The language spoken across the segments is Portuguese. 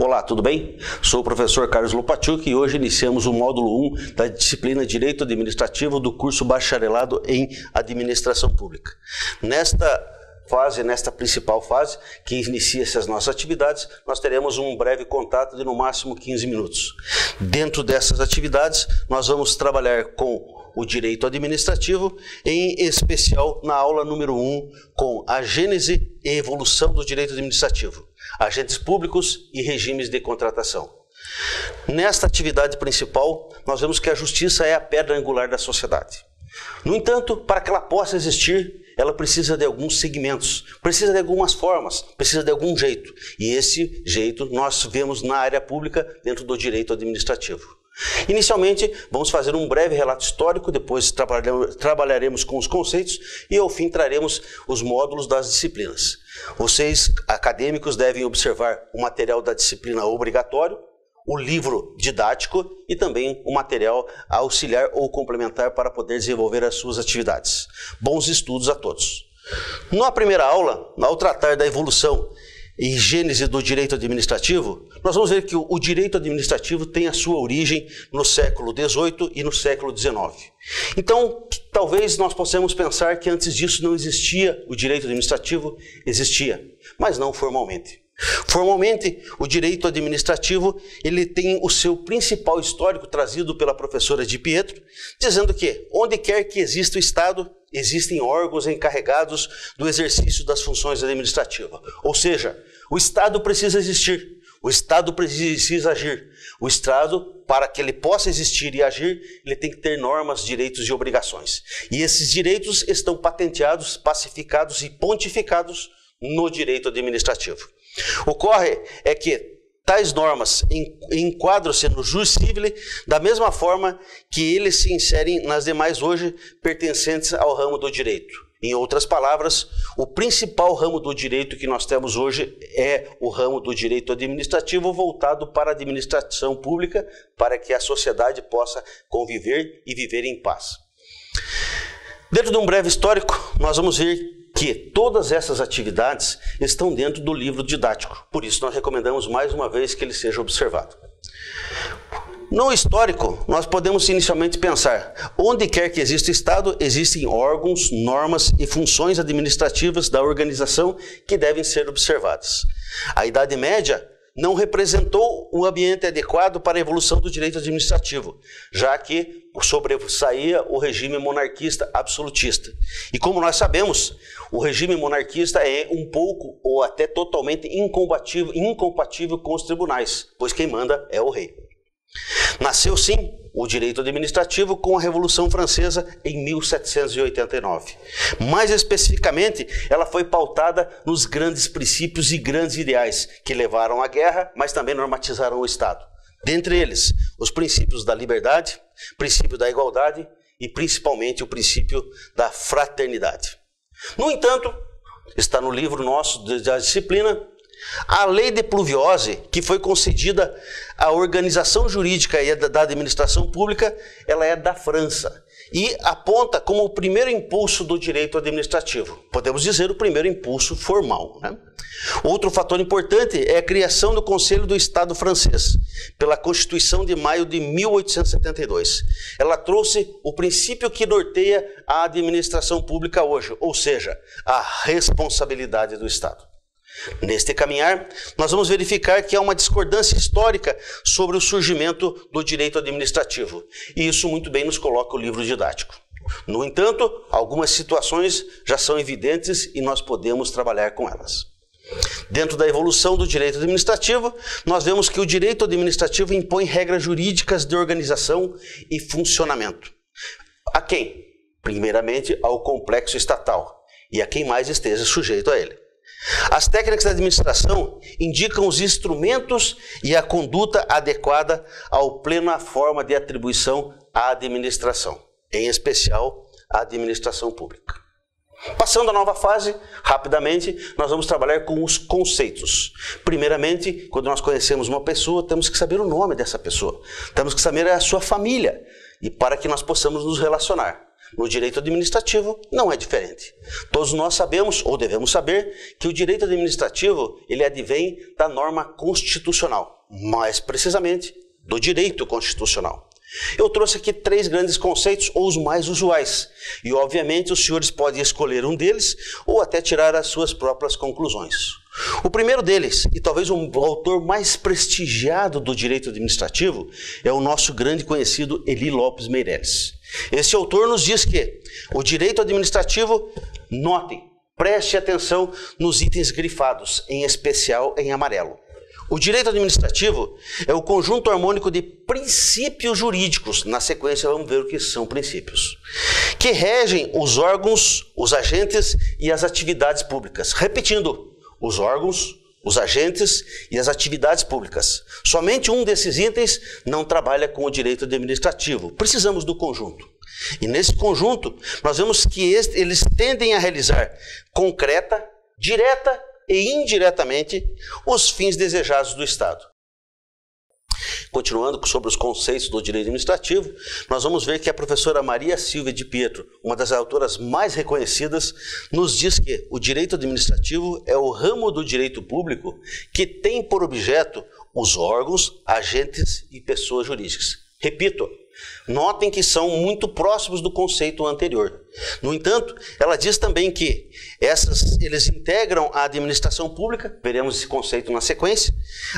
Olá, tudo bem? Sou o professor Carlos Lopatiuk e hoje iniciamos o módulo 1 da disciplina Direito Administrativo do curso Bacharelado em Administração Pública. Nesta principal fase, que inicia essas nossas atividades, nós teremos um breve contato de no máximo 15 minutos. Dentro dessas atividades, nós vamos trabalhar com o direito administrativo, em especial na aula número 1, com a gênese e evolução do direito administrativo, agentes públicos e regimes de contratação. Nesta atividade principal, nós vemos que a justiça é a pedra angular da sociedade. No entanto, para que ela possa existir, ela precisa de alguns segmentos, precisa de algumas formas, precisa de algum jeito. E esse jeito nós vemos na área pública dentro do direito administrativo. Inicialmente, vamos fazer um breve relato histórico, depois trabalharemos com os conceitos e ao fim traremos os módulos das disciplinas. Vocês, acadêmicos, devem observar o material da disciplina obrigatório, o livro didático e também o material auxiliar ou complementar para poder desenvolver as suas atividades. Bons estudos a todos. Na primeira aula, ao tratar da evolução e gênese do direito administrativo, nós vamos ver que o direito administrativo tem a sua origem no século XVIII e no século XIX. Então, talvez nós possamos pensar que antes disso não existia o direito administrativo, existia, mas não formalmente. Formalmente, o direito administrativo ele tem o seu principal histórico trazido pela professora Di Pietro, dizendo que onde quer que exista o Estado, existem órgãos encarregados do exercício das funções administrativas. Ou seja, o Estado precisa existir, o Estado precisa agir. O Estado, para que ele possa existir e agir, ele tem que ter normas, direitos e obrigações. E esses direitos estão patenteados, pacificados e pontificados no direito administrativo. Ocorre é que tais normas enquadram-se no jus civile da mesma forma que eles se inserem nas demais hoje pertencentes ao ramo do direito. Em outras palavras, o principal ramo do direito que nós temos hoje é o ramo do direito administrativo voltado para a administração pública, para que a sociedade possa conviver e viver em paz. Dentro de um breve histórico, nós vamos ver que todas essas atividades estão dentro do livro didático. Por isso, nós recomendamos mais uma vez que ele seja observado. No histórico, nós podemos inicialmente pensar, onde quer que exista o Estado, existem órgãos, normas e funções administrativas da organização que devem ser observadas. A Idade Média não representou um ambiente adequado para a evolução do direito administrativo, já que sobressaía o regime monarquista absolutista. E como nós sabemos, o regime monarquista é um pouco ou até totalmente incompatível com os tribunais, pois quem manda é o rei. Nasceu sim o direito administrativo com a Revolução Francesa em 1789. Mais especificamente, ela foi pautada nos grandes princípios e grandes ideais que levaram à guerra, mas também normatizaram o Estado. Dentre eles, os princípios da liberdade, princípio da igualdade e principalmente o princípio da fraternidade. No entanto, está no livro nosso da disciplina, a lei de pluviose, que foi concedida à organização jurídica e da administração pública, ela é da França e aponta como o primeiro impulso do direito administrativo. Podemos dizer o primeiro impulso formal, né? Outro fator importante é a criação do Conselho do Estado francês, pela Constituição de maio de 1872. Ela trouxe o princípio que norteia a administração pública hoje, ou seja, a responsabilidade do Estado. Neste caminhar, nós vamos verificar que há uma discordância histórica sobre o surgimento do direito administrativo. E isso muito bem nos coloca o livro didático. No entanto, algumas situações já são evidentes e nós podemos trabalhar com elas. Dentro da evolução do direito administrativo, nós vemos que o direito administrativo impõe regras jurídicas de organização e funcionamento. A quem? Primeiramente, ao complexo estatal e a quem mais esteja sujeito a ele. As técnicas da administração indicam os instrumentos e a conduta adequada ao plena forma de atribuição à administração, em especial à administração pública. Passando à nova fase, rapidamente, nós vamos trabalhar com os conceitos. Primeiramente, quando nós conhecemos uma pessoa, temos que saber o nome dessa pessoa, temos que saber a sua família, e para que nós possamos nos relacionar. No direito administrativo não é diferente. Todos nós sabemos, ou devemos saber, que o direito administrativo ele advém da norma constitucional. mais precisamente do direito constitucional. Eu trouxe aqui 3 grandes conceitos, ou os mais usuais, e obviamente os senhores podem escolher um deles ou até tirar as suas próprias conclusões. O primeiro deles, e talvez o autor mais prestigiado do direito administrativo, é o nosso grande conhecido Eli Lopes Meireles. Esse autor nos diz que o direito administrativo, notem, preste atenção nos itens grifados, em especial em amarelo. O direito administrativo é o conjunto harmônico de princípios jurídicos, na sequência vamos ver o que são princípios, que regem os órgãos, os agentes e as atividades públicas. Repetindo, os órgãos, os agentes e as atividades públicas. Somente um desses itens não trabalha com o direito administrativo. Precisamos do conjunto. E nesse conjunto, nós vemos que eles tendem a realizar concreta, direta e indiretamente os fins desejados do Estado. Continuando sobre os conceitos do direito administrativo, nós vamos ver que a professora Maria Silvia de Pietro, uma das autoras mais reconhecidas, nos diz que o direito administrativo é o ramo do direito público que tem por objeto os órgãos, agentes e pessoas jurídicas. Repito, notem que são muito próximos do conceito anterior. No entanto, ela diz também que eles integram a administração pública, veremos esse conceito na sequência,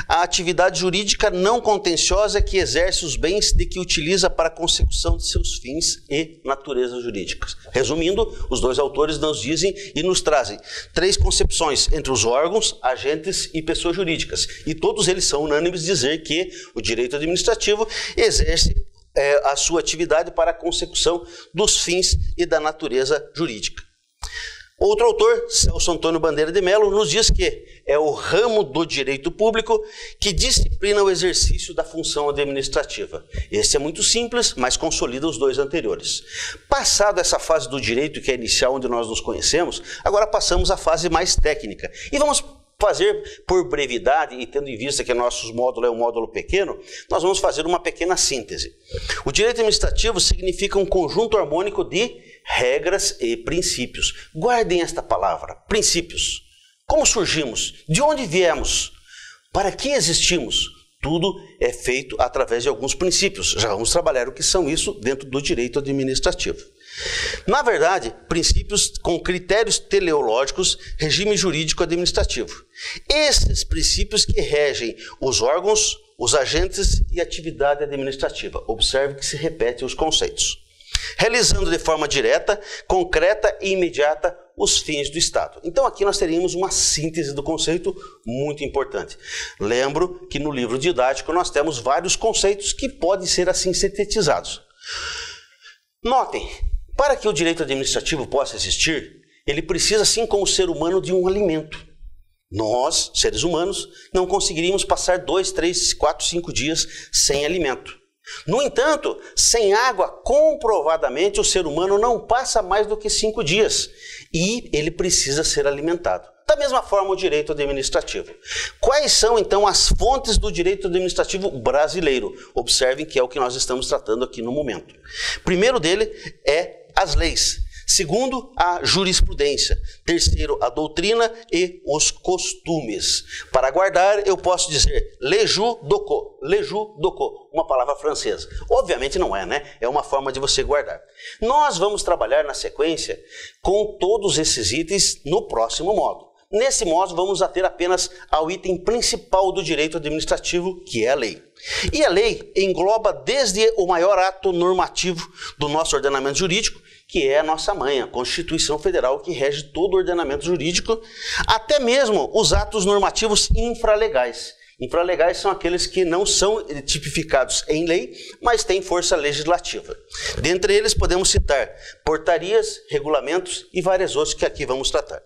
a atividade jurídica não contenciosa que exerce os bens de que utiliza para a consecução de seus fins e naturezas jurídicas. Resumindo, os dois autores nos dizem e nos trazem 3 concepções entre os órgãos, agentes e pessoas jurídicas. E todos eles são unânimes dizer que o direito administrativo exerce a sua atividade para a consecução dos fins e da natureza jurídica. Outro autor, Celso Antônio Bandeira de Mello, nos diz que é o ramo do direito público que disciplina o exercício da função administrativa. Esse é muito simples, mas consolida os 2 anteriores. Passada essa fase do direito, que é inicial, onde nós nos conhecemos, agora passamos à fase mais técnica. E vamos fazer, por brevidade, e tendo em vista que nosso módulo é um módulo pequeno, nós vamos fazer uma pequena síntese. O direito administrativo significa um conjunto harmônico de regras e princípios. Guardem esta palavra, princípios. Como surgimos? De onde viemos? Para que existimos? Tudo é feito através de alguns princípios. Já vamos trabalhar o que são isso dentro do direito administrativo. Na verdade, princípios com critérios teleológicos, regime jurídico administrativo. Esses princípios que regem os órgãos, os agentes e a atividade administrativa. Observe que se repetem os conceitos. Realizando de forma direta, concreta e imediata os fins do Estado. Então aqui nós teríamos uma síntese do conceito muito importante. Lembro que no livro didático nós temos vários conceitos que podem ser assim sintetizados. Notem, para que o direito administrativo possa existir, ele precisa, assim como o ser humano, de um alimento. Nós, seres humanos, não conseguiríamos passar 2, 3, 4, 5 dias sem alimento. No entanto, sem água, comprovadamente, o ser humano não passa mais do que 5 dias. E ele precisa ser alimentado. Da mesma forma, o direito administrativo. Quais são, então, as fontes do direito administrativo brasileiro? Observem que é o que nós estamos tratando aqui no momento. Primeiro dele é as leis. Segundo, a jurisprudência. Terceiro, a doutrina e os costumes. Para guardar, eu posso dizer leju doco, uma palavra francesa. Obviamente não é, né? É uma forma de você guardar. Nós vamos trabalhar na sequência com todos esses itens no próximo módulo. Nesse módulo, vamos ater apenas ao item principal do direito administrativo, que é a lei. E a lei engloba desde o maior ato normativo do nosso ordenamento jurídico, que é a nossa mãe, a Constituição Federal, que rege todo o ordenamento jurídico, até mesmo os atos normativos infralegais. Infralegais são aqueles que não são tipificados em lei, mas têm força legislativa. Dentre eles podemos citar portarias, regulamentos e vários outros que aqui vamos tratar.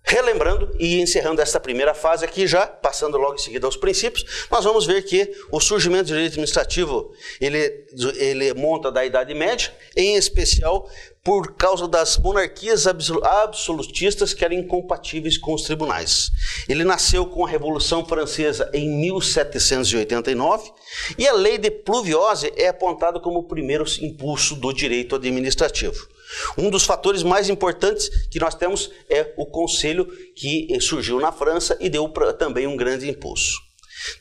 Relembrando e encerrando esta primeira fase aqui já, passando logo em seguida aos princípios, nós vamos ver que o surgimento do direito administrativo, ele monta da Idade Média, em especial por causa das monarquias absolutistas que eram incompatíveis com os tribunais. Ele nasceu com a Revolução Francesa em 1789 e a Lei de Pluviose é apontada como o primeiro impulso do direito administrativo. Um dos fatores mais importantes que nós temos é o Conselho, que surgiu na França e deu também um grande impulso.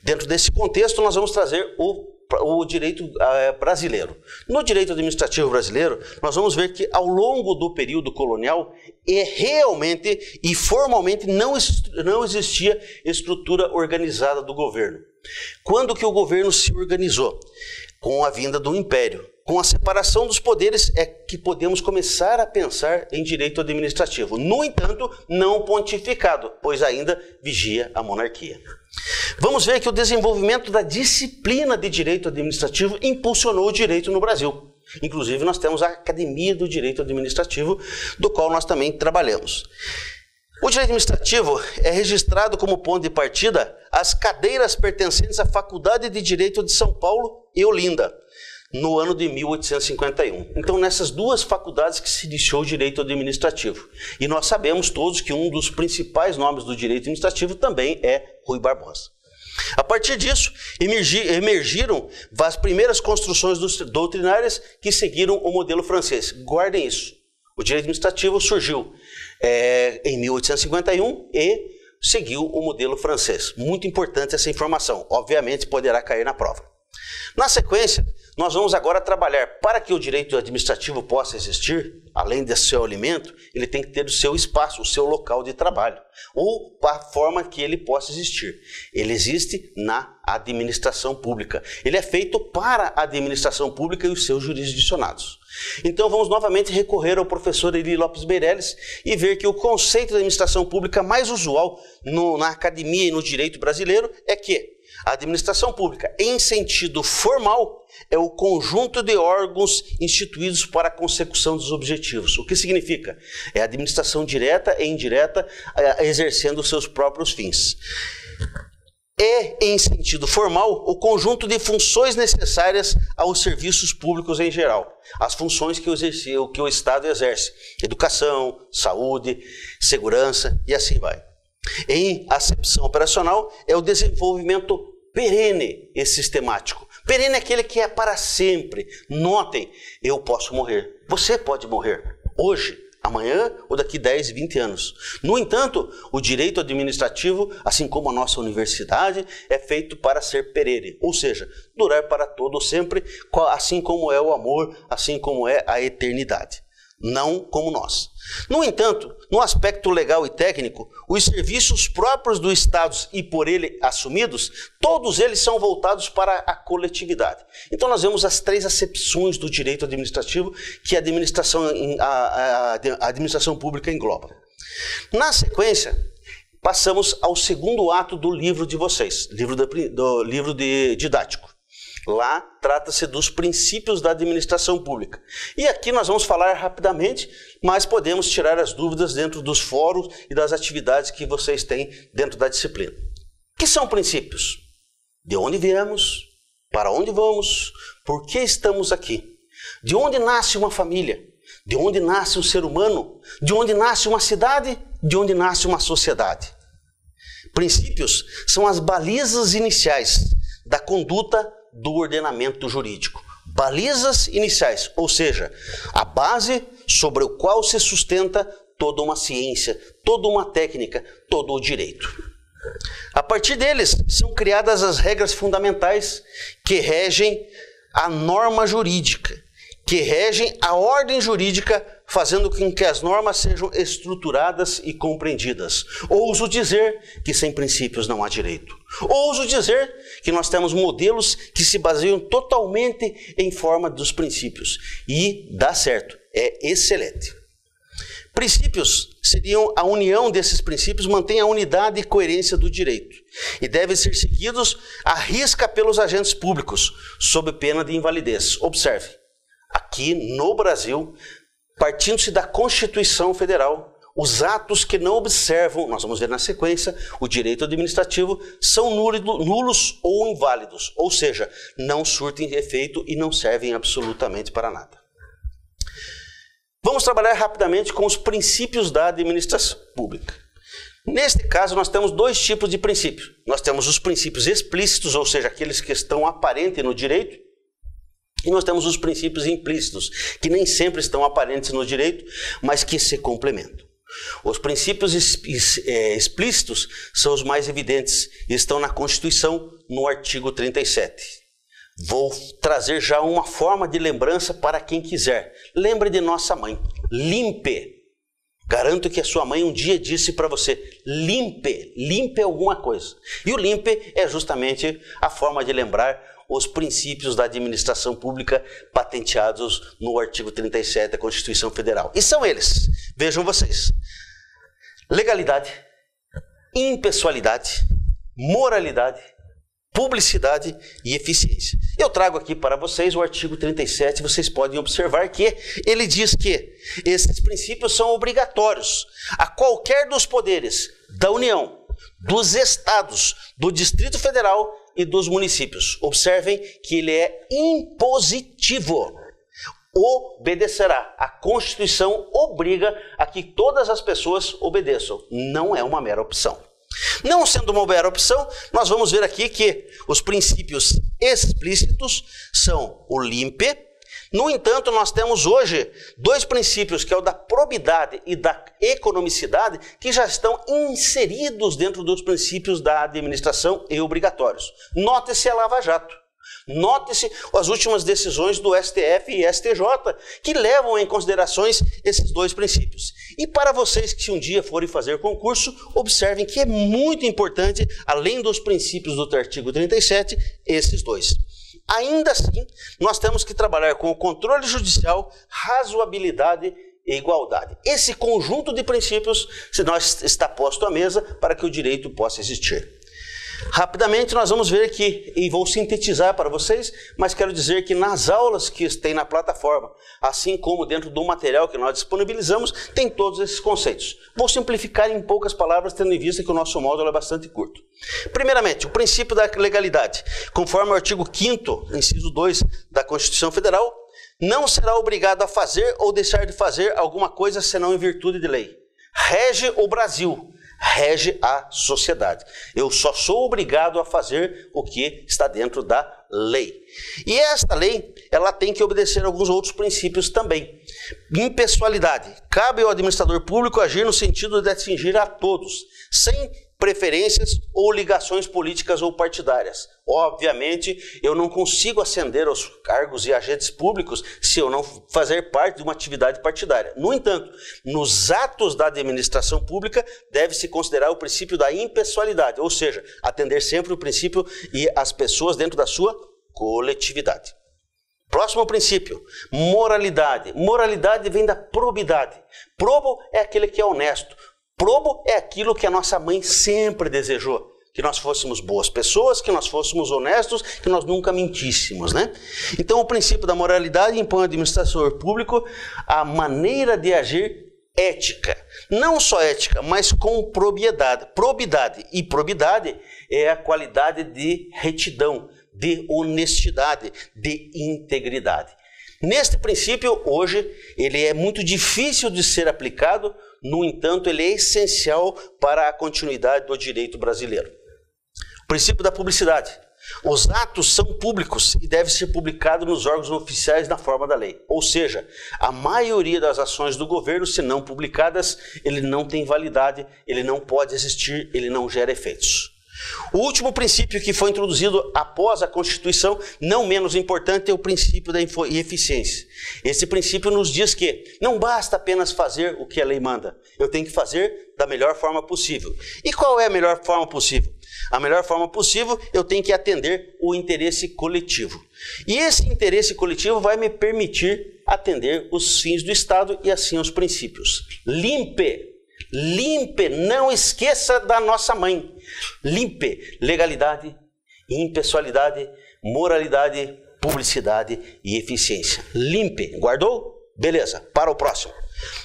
Dentro desse contexto, nós vamos trazer o direito brasileiro. No direito administrativo brasileiro, nós vamos ver que ao longo do período colonial, realmente e formalmente não existia estrutura organizada do governo. Quando que o governo se organizou? Com a vinda do Império. Com a separação dos poderes é que podemos começar a pensar em direito administrativo. No entanto, não pontificado, pois ainda vigia a monarquia. Vamos ver que o desenvolvimento da disciplina de direito administrativo impulsionou o direito no Brasil. Inclusive, nós temos a Academia do Direito Administrativo, do qual nós também trabalhamos. O direito administrativo é registrado como ponto de partida as cadeiras pertencentes à Faculdade de Direito de São Paulo e Olinda, no ano de 1851. Então, nessas duas faculdades que se iniciou o direito administrativo. E nós sabemos todos que um dos principais nomes do direito administrativo também é Rui Barbosa. A partir disso, emergiram as primeiras construções doutrinárias que seguiram o modelo francês. Guardem isso. O direito administrativo surgiu em 1851 e seguiu o modelo francês. Muito importante essa informação. Obviamente, poderá cair na prova. Na sequência, nós vamos agora trabalhar para que o direito administrativo possa existir, além de seu alimento, ele tem que ter o seu espaço, o seu local de trabalho, ou a forma que ele possa existir. Ele existe na administração pública. Ele é feito para a administração pública e os seus jurisdicionados. Então vamos novamente recorrer ao professor Eli Lopes Meirelles e ver que o conceito de administração pública mais usual na academia e no direito brasileiro é que a administração pública, em sentido formal, é o conjunto de órgãos instituídos para a consecução dos objetivos. O que significa? É a administração direta e indireta exercendo os seus próprios fins. É, em sentido formal, o conjunto de funções necessárias aos serviços públicos em geral. As funções que o Estado exerce. Educação, saúde, segurança e assim vai. Em acepção operacional, é o desenvolvimento perene e sistemático. Perene é aquele que é para sempre. Notem, eu posso morrer. Você pode morrer hoje, amanhã ou daqui 10, 20 anos. No entanto, o direito administrativo, assim como a nossa universidade, é feito para ser perene, ou seja, durar para todo sempre, assim como é o amor, assim como é a eternidade. Não como nós. No entanto, no aspecto legal e técnico, os serviços próprios do Estado e por ele assumidos, todos eles são voltados para a coletividade. Então nós vemos as três acepções do direito administrativo que a administração pública engloba. Na sequência, passamos ao segundo ato do livro de vocês, do livro didático. Lá trata-se dos princípios da administração pública. E aqui nós vamos falar rapidamente, mas podemos tirar as dúvidas dentro dos fóruns e das atividades que vocês têm dentro da disciplina. O que são princípios? De onde viemos? Para onde vamos? Por que estamos aqui? De onde nasce uma família? De onde nasce um ser humano? De onde nasce uma cidade? De onde nasce uma sociedade? Princípios são as balizas iniciais da conduta do ordenamento jurídico. Balizas iniciais, ou seja, a base sobre o qual se sustenta toda uma ciência, toda uma técnica, todo o direito. A partir deles, são criadas as regras fundamentais que regem a norma jurídica, que regem a ordem jurídica, fazendo com que as normas sejam estruturadas e compreendidas. Ouso dizer que sem princípios não há direito. Ouso dizer que nós temos modelos que se baseiam totalmente em forma dos princípios. E dá certo, é excelente. Princípios seriam a união desses princípios, mantém a unidade e coerência do direito. E devem ser seguidos à risca pelos agentes públicos, sob pena de invalidez. Observe, aqui no Brasil, partindo-se da Constituição Federal, os atos que não observam, nós vamos ver na sequência, o direito administrativo, são nulos ou inválidos, ou seja, não surtem efeito e não servem absolutamente para nada. Vamos trabalhar rapidamente com os princípios da administração pública. Neste caso, nós temos dois tipos de princípios. Nós temos os princípios explícitos, ou seja, aqueles que estão aparentes no direito, e nós temos os princípios implícitos, que nem sempre estão aparentes no direito, mas que se complementam. Os princípios explícitos são os mais evidentes e estão na Constituição, no artigo 37. Vou trazer já uma forma de lembrança para quem quiser. Lembre de nossa mãe. Limpe. Garanto que a sua mãe um dia disse para você, limpe alguma coisa. E o limpe é justamente a forma de lembrar os princípios da administração pública patenteados no artigo 37 da Constituição Federal. E são eles, vejam vocês: legalidade, impessoalidade, moralidade, publicidade e eficiência. Eu trago aqui para vocês o artigo 37, vocês podem observar que ele diz que esses princípios são obrigatórios a qualquer dos poderes da União, dos estados, do Distrito Federal e dos municípios. Observem que ele é impositivo. Obedecerá. A Constituição obriga a que todas as pessoas obedeçam. Não é uma mera opção. Não sendo uma mera opção, nós vamos ver aqui que os princípios explícitos são o limpe. No entanto, nós temos hoje dois princípios, que é o da probidade e da economicidade, que já estão inseridos dentro dos princípios da administração e obrigatórios. Note-se a Lava Jato. Note-se as últimas decisões do STF e STJ, que levam em considerações esses dois princípios. E para vocês que um dia forem fazer concurso, observem que é muito importante, além dos princípios do artigo 37, esses dois. Ainda assim, nós temos que trabalhar com o controle judicial, razoabilidade e igualdade. Esse conjunto de princípios está posto à mesa para que o direito possa existir. Rapidamente nós vamos ver que, e vou sintetizar para vocês, mas quero dizer que nas aulas que tem na plataforma, assim como dentro do material que nós disponibilizamos, tem todos esses conceitos. Vou simplificar em poucas palavras, tendo em vista que o nosso módulo é bastante curto. Primeiramente, o princípio da legalidade. Conforme o artigo 5º, inciso 2 da Constituição Federal, não será obrigado a fazer ou deixar de fazer alguma coisa senão em virtude de lei. Rege o Brasil. Rege a sociedade. Eu só sou obrigado a fazer o que está dentro da lei. E esta lei, ela tem que obedecer a alguns outros princípios também. Impessoalidade. Cabe ao administrador público agir no sentido de atingir a todos, sem preferências ou ligações políticas ou partidárias. Obviamente, eu não consigo ascender aos cargos e agentes públicos se eu não fazer parte de uma atividade partidária. No entanto, nos atos da administração pública, deve-se considerar o princípio da impessoalidade, ou seja, atender sempre o princípio e as pessoas dentro da sua coletividade. Próximo princípio, moralidade. Moralidade vem da probidade. Probo é aquele que é honesto. Probo é aquilo que a nossa mãe sempre desejou, que nós fôssemos boas pessoas, que nós fôssemos honestos, que nós nunca mentíssemos, né? Então o princípio da moralidade impõe ao administrador público a maneira de agir ética. Não só ética, mas com probidade. E probidade é a qualidade de retidão, de honestidade, de integridade. Neste princípio, hoje, ele é muito difícil de ser aplicado, no entanto, ele é essencial para a continuidade do direito brasileiro. O princípio da publicidade. Os atos são públicos e devem ser publicados nos órgãos oficiais na forma da lei. Ou seja, a maioria das ações do governo, se não publicadas, ele não tem validade, ele não pode existir, ele não gera efeitos. O último princípio que foi introduzido após a Constituição, não menos importante, é o princípio da eficiência. Esse princípio nos diz que não basta apenas fazer o que a lei manda, eu tenho que fazer da melhor forma possível. E qual é a melhor forma possível? A melhor forma possível, eu tenho que atender o interesse coletivo. E esse interesse coletivo vai me permitir atender os fins do Estado e assim os princípios. Limpe, não esqueça da nossa mãe. Limpe, legalidade, impessoalidade, moralidade, publicidade e eficiência. Limpe, guardou? Beleza, para o próximo.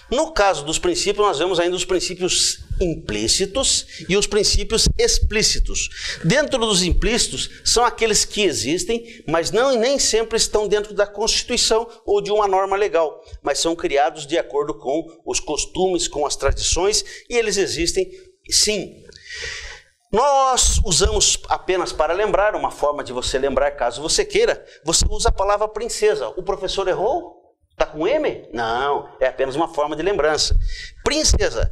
No caso dos princípios, nós vemos ainda os princípios implícitos e os princípios explícitos. Dentro dos implícitos, são aqueles que existem, mas nem sempre estão dentro da Constituição ou de uma norma legal, mas são criados de acordo com os costumes, com as tradições, e eles existem sim. Nós usamos apenas para lembrar, uma forma de você lembrar caso você queira, você usa a palavra princesa. O professor errou? Tá com M? Não, é apenas uma forma de lembrança. Princesa.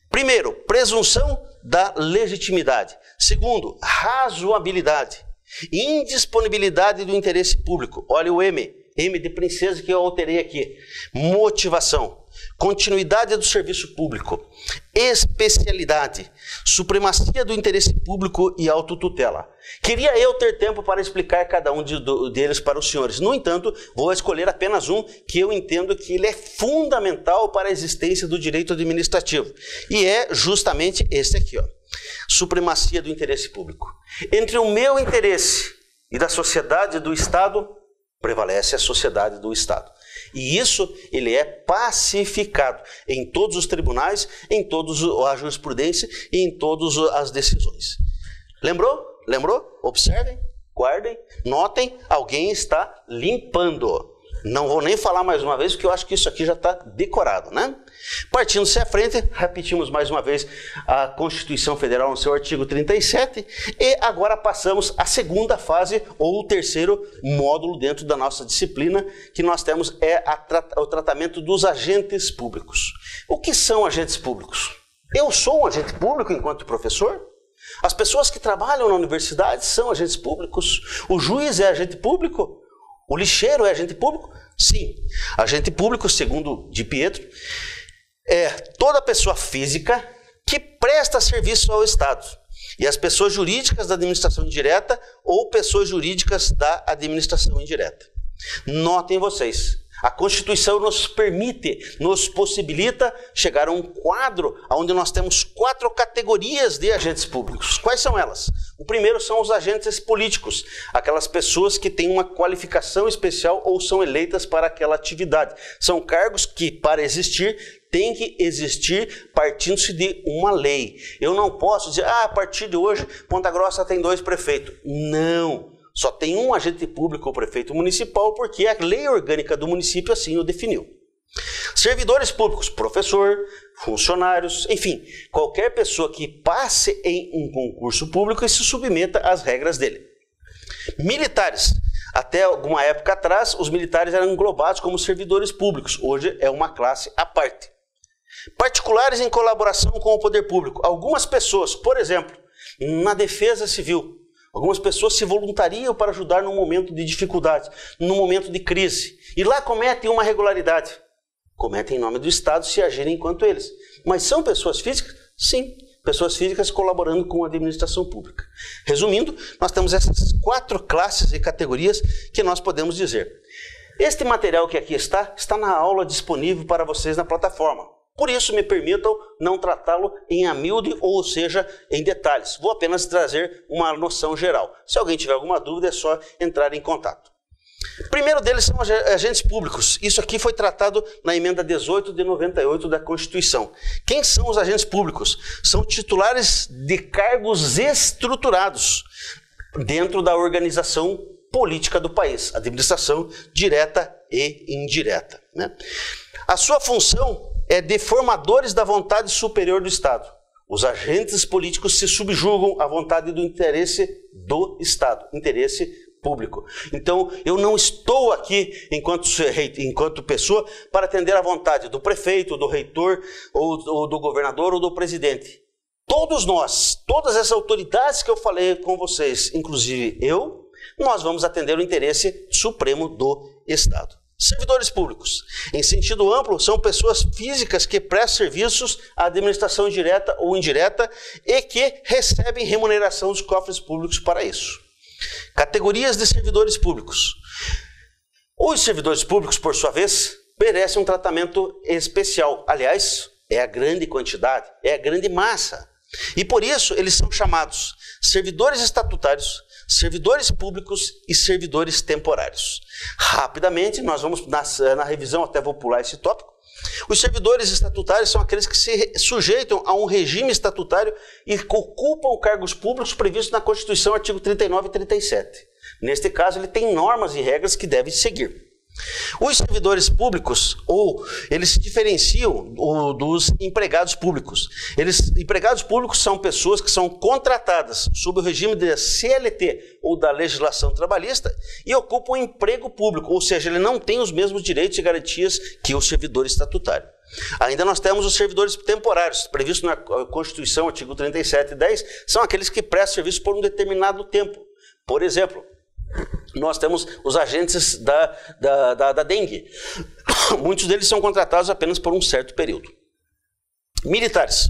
Primeiro, presunção da legitimidade. Segundo, razoabilidade. Indisponibilidade do interesse público. Olha o M. M de princesa que eu alterei aqui. Motivação. Continuidade do serviço público. Especialidade. Supremacia do interesse público e autotutela. Queria eu ter tempo para explicar cada um deles para os senhores. No entanto, vou escolher apenas um que eu entendo que ele é fundamental para a existência do direito administrativo. E é justamente esse aqui, ó. Supremacia do interesse público. Entre o meu interesse e da sociedade do Estado, prevalece a sociedade do Estado. E isso, ele é pacificado em todos os tribunais, em toda a jurisprudência e em todas as decisões. Lembrou? Lembrou? Observem, guardem, notem, alguém está limpando. Não vou nem falar mais uma vez, porque eu acho que isso aqui já está decorado, né? Partindo-se à frente, repetimos mais uma vez a Constituição Federal no seu artigo 37 e agora passamos à segunda fase ou o terceiro módulo dentro da nossa disciplina que nós temos é o tratamento dos agentes públicos. O que são agentes públicos? Eu sou um agente público enquanto professor? As pessoas que trabalham na universidade são agentes públicos? O juiz é agente público? O lixeiro é agente público? Sim. Agente público, segundo Di Pietro, é toda pessoa física que presta serviço ao Estado. E as pessoas jurídicas da administração indireta ou pessoas jurídicas da administração indireta. Notem vocês, a Constituição nos permite, nos possibilita chegar a um quadro onde nós temos 4 categorias de agentes públicos. Quais são elas? O primeiro são os agentes políticos, aquelas pessoas que têm uma qualificação especial ou são eleitas para aquela atividade. São cargos que, para existir, tem que existir partindo-se de uma lei. Eu não posso dizer, a partir de hoje, Ponta Grossa tem 2 prefeitos. Não, só tem um agente público, o prefeito municipal, porque a lei orgânica do município assim o definiu. Servidores públicos, professor, funcionários, enfim, qualquer pessoa que passe em um concurso público e se submeta às regras dele. Militares. Até alguma época atrás, os militares eram englobados como servidores públicos. Hoje é uma classe à parte. Particulares em colaboração com o poder público. Algumas pessoas, por exemplo, na defesa civil, algumas pessoas se voluntariam para ajudar num momento de dificuldade, num momento de crise. E lá cometem uma irregularidade. Cometem em nome do Estado se agirem enquanto eles. Mas são pessoas físicas? Sim. Pessoas físicas colaborando com a administração pública. Resumindo, nós temos essas 4 classes e categorias que nós podemos dizer. Este material que aqui está na aula disponível para vocês na plataforma. Por isso, me permitam não tratá-lo em amiúde, ou seja, em detalhes. Vou apenas trazer uma noção geral. Se alguém tiver alguma dúvida, é só entrar em contato. O primeiro deles são agentes públicos. Isso aqui foi tratado na emenda 18 de 98 da Constituição. Quem são os agentes públicos? São titulares de cargos estruturados dentro da organização política do país, administração direta e indireta, né? A sua função é de formadores da vontade superior do Estado. Os agentes políticos se subjugam à vontade do interesse do Estado, interesse público. Então, eu não estou aqui, enquanto pessoa, para atender à vontade do prefeito, do reitor, ou do governador, ou do presidente. Todos nós, todas essas autoridades que eu falei com vocês, inclusive eu, nós vamos atender o interesse supremo do Estado. Servidores públicos, em sentido amplo, são pessoas físicas que prestam serviços à administração direta ou indireta e que recebem remuneração dos cofres públicos para isso. Categorias de servidores públicos. Os servidores públicos, por sua vez, merecem um tratamento especial. Aliás, é a grande quantidade, é a grande massa. E por isso eles são chamados servidores estatutários, servidores públicos e servidores temporários. Rapidamente, nós vamos na revisão, até vou pular esse tópico. Os servidores estatutários são aqueles que se sujeitam a um regime estatutário e ocupam cargos públicos previstos na Constituição, artigo 39 e 37. Neste caso, ele tem normas e regras que deve seguir. Os servidores públicos, eles se diferenciam dos empregados públicos. Empregados públicos são pessoas que são contratadas sob o regime da CLT ou da legislação trabalhista e ocupam um emprego público, ou seja, ele não tem os mesmos direitos e garantias que o servidor estatutário. Ainda nós temos os servidores temporários, previstos na Constituição, artigo 37(10), são aqueles que prestam serviço por um determinado tempo. Por exemplo, nós temos os agentes da dengue. Muitos deles são contratados apenas por um certo período. Militares.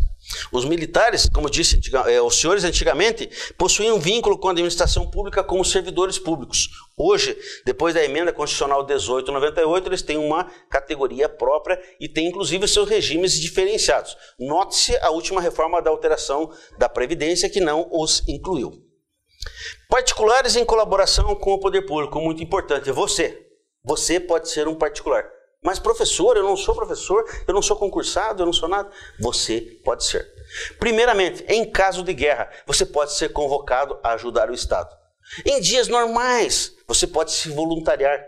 Os militares, como disse os senhores antigamente, possuíam um vínculo com a administração pública como servidores públicos. Hoje, depois da emenda constitucional 1898, eles têm uma categoria própria e têm inclusive seus regimes diferenciados. Note-se a última reforma da alteração da Previdência que não os incluiu. Particulares em colaboração com o poder público, muito importante. Você pode ser um particular. Mas professor, eu não sou professor, eu não sou concursado, eu não sou nada. Você pode ser. Primeiramente, em caso de guerra, você pode ser convocado a ajudar o Estado. Em dias normais, você pode se voluntariar.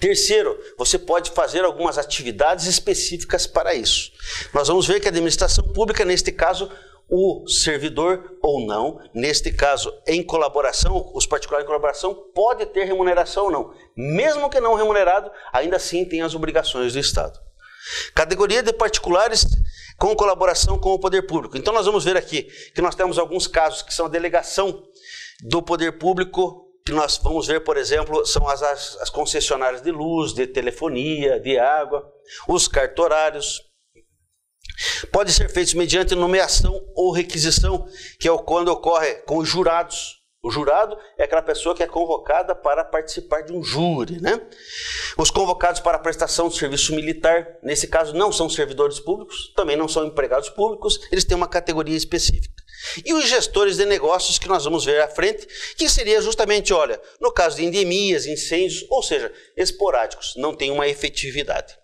Terceiro, você pode fazer algumas atividades específicas para isso. Nós vamos ver que a administração pública, neste caso, o servidor ou não, neste caso em colaboração, os particulares em colaboração, pode ter remuneração ou não. Mesmo que não remunerado, ainda assim tem as obrigações do Estado. Categoria de particulares com colaboração com o poder público. Então nós vamos ver aqui que nós temos alguns casos que são a delegação do poder público, que nós vamos ver, por exemplo, são as concessionárias de luz, de telefonia, de água, os cartorários. Pode ser feito mediante nomeação ou requisição, que é quando ocorre com os jurados. O jurado é aquela pessoa que é convocada para participar de um júri, né? Os convocados para a prestação de serviço militar, nesse caso não são servidores públicos, também não são empregados públicos, eles têm uma categoria específica. E os gestores de negócios, que nós vamos ver à frente, que seria justamente, olha, no caso de endemias, incêndios, ou seja, esporádicos, não tem uma efetividade.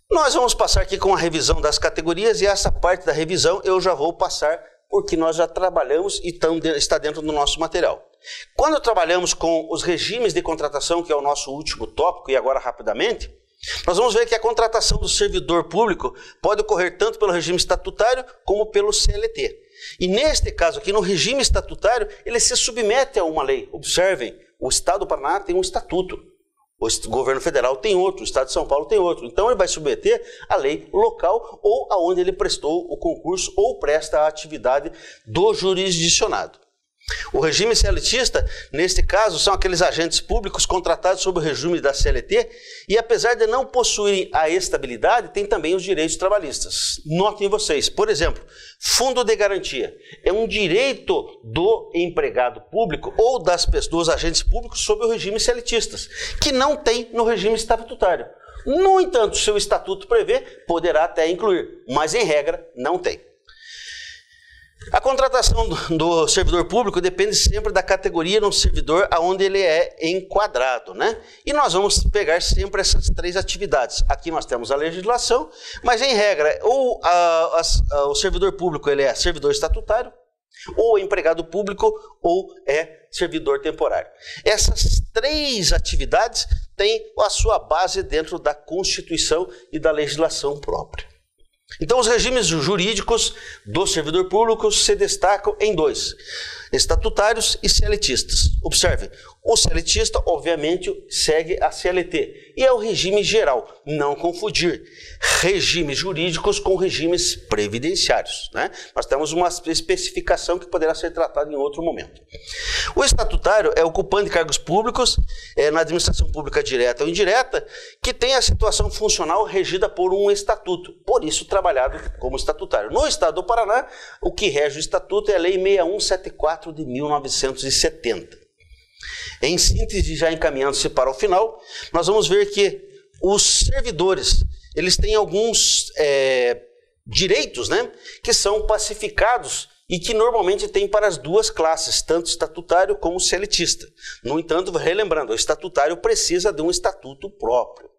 Nós vamos passar aqui com a revisão das categorias e essa parte da revisão eu já vou passar porque nós já trabalhamos e está dentro do nosso material. Quando trabalhamos com os regimes de contratação, que é o nosso último tópico, e agora rapidamente, nós vamos ver que a contratação do servidor público pode ocorrer tanto pelo regime estatutário como pelo CLT. E neste caso aqui, no regime estatutário, ele se submete a uma lei. Observem, o Estado do Paraná tem um estatuto. O governo federal tem outro, o Estado de São Paulo tem outro. Então ele vai submeter à lei local ou aonde ele prestou o concurso ou presta a atividade do jurisdicionado. O regime CLTista, neste caso, são aqueles agentes públicos contratados sob o regime da CLT e, apesar de não possuírem a estabilidade, tem também os direitos trabalhistas. Notem vocês, por exemplo, fundo de garantia é um direito do empregado público ou dos agentes públicos sob o regime CLTistas, que não tem no regime estatutário. No entanto, se o estatuto prevê, poderá até incluir, mas em regra não tem. A contratação do servidor público depende sempre da categoria no servidor aonde ele é enquadrado, né? E nós vamos pegar sempre essas três atividades. Aqui nós temos a legislação, mas em regra, ou o servidor público ele é servidor estatutário, ou empregado público, ou é servidor temporário. Essas três atividades têm a sua base dentro da Constituição e da legislação própria. Então, os regimes jurídicos do servidor público se destacam em dois: estatutários e CLTistas. Observem, o CLTista, obviamente, segue a CLT e é o regime geral, não confundir regimes jurídicos com regimes previdenciários, né? Nós temos uma especificação que poderá ser tratada em outro momento. O estatutário é ocupante de cargos públicos na administração pública direta ou indireta, que tem a situação funcional regida por um estatuto, por isso trabalhado como estatutário. No estado do Paraná, o que rege o estatuto é a Lei 6174 de 1970. Em síntese, já encaminhando-se para o final, nós vamos ver que os servidores, eles têm alguns direitos, né, que são pacificados e que normalmente tem para as duas classes, tanto estatutário como CLTista. No entanto, relembrando, o estatutário precisa de um estatuto próprio.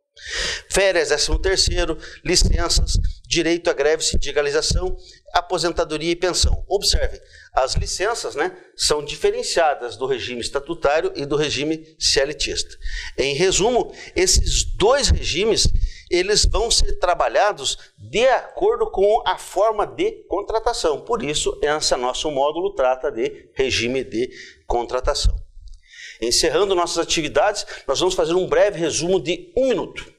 Férias, 13º, licenças, direito à greve, sindicalização, aposentadoria e pensão. Observem, as licenças, né, são diferenciadas do regime estatutário e do regime CLTista. Em resumo, esses dois regimes, eles vão ser trabalhados de acordo com a forma de contratação. Por isso, esse nosso módulo trata de regime de contratação. Encerrando nossas atividades, nós vamos fazer um breve resumo de 1 minuto.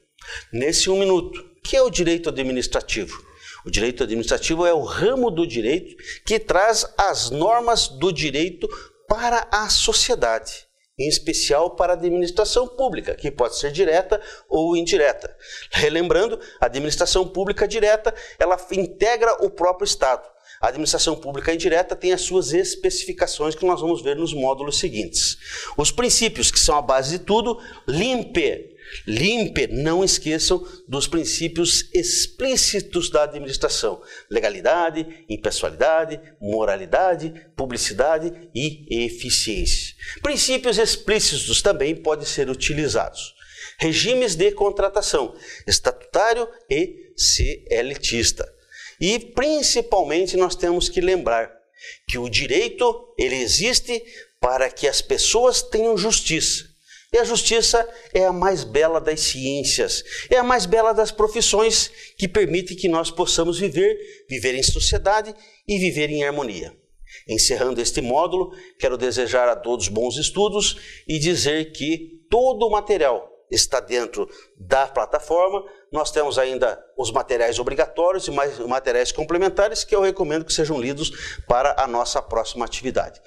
Nesse 1 minuto, que é o direito administrativo? O direito administrativo é o ramo do direito que traz as normas do direito para a sociedade, em especial para a administração pública, que pode ser direta ou indireta. Relembrando, a administração pública direta, ela integra o próprio Estado. A administração pública indireta tem as suas especificações que nós vamos ver nos módulos seguintes. Os princípios, que são a base de tudo, limpe, não esqueçam dos princípios explícitos da administração. Legalidade, impessoalidade, moralidade, publicidade e eficiência. Princípios explícitos também podem ser utilizados. Regimes de contratação, estatutário e CLTista. E principalmente nós temos que lembrar que o direito, ele existe para que as pessoas tenham justiça. E a justiça é a mais bela das ciências, é a mais bela das profissões que permite que nós possamos viver em sociedade e viver em harmonia. Encerrando este módulo, quero desejar a todos bons estudos e dizer que todo o material está dentro da plataforma. Nós temos ainda os materiais obrigatórios e mais materiais complementares que eu recomendo que sejam lidos para a nossa próxima atividade.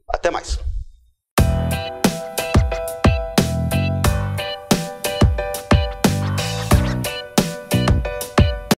Até mais!